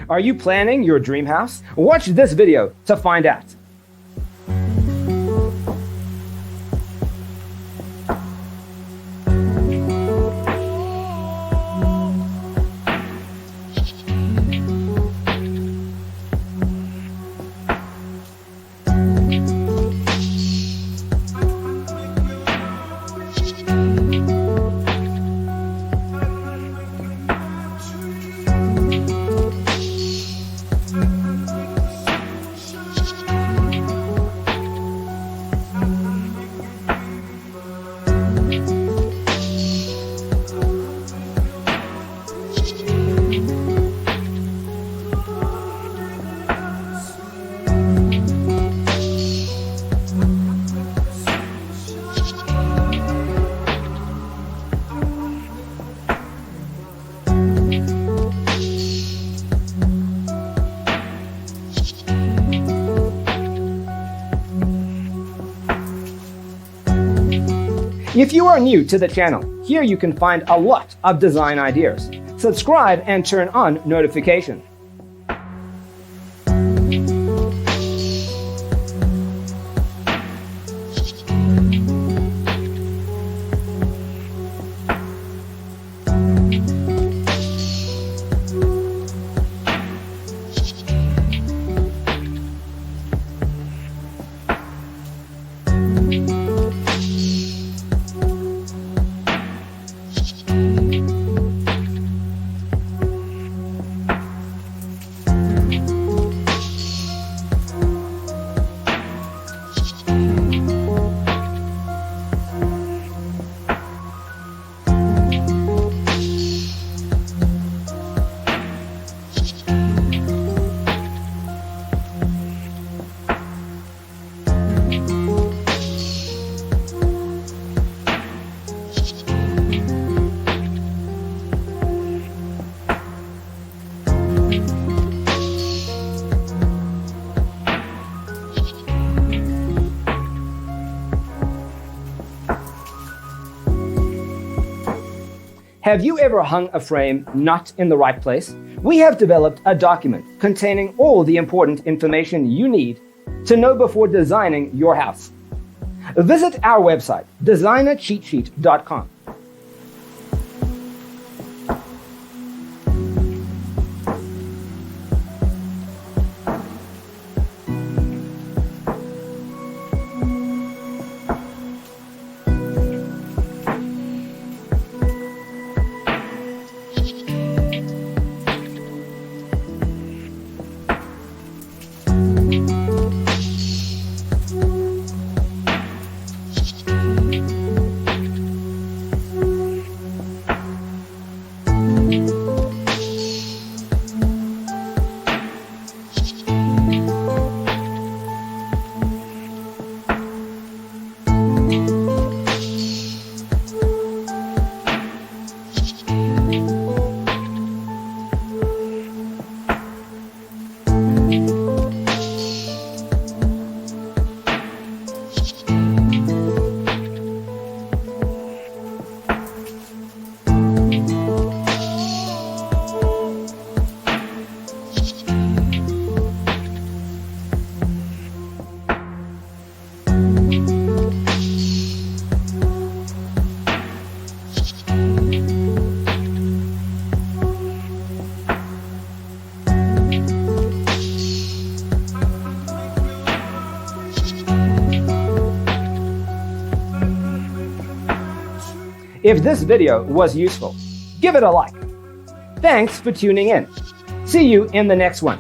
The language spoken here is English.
Are you planning your dream house? Watch this video to find out. If you are new to the channel, here you can find a lot of design ideas. Subscribe and turn on notifications. Have you ever hung a frame not in the right place? We have developed a document containing all the important information you need to know before designing your house. Visit our website, designercheatsheet.com. If this video was useful, give it a like. Thanks for tuning in. See you in the next one.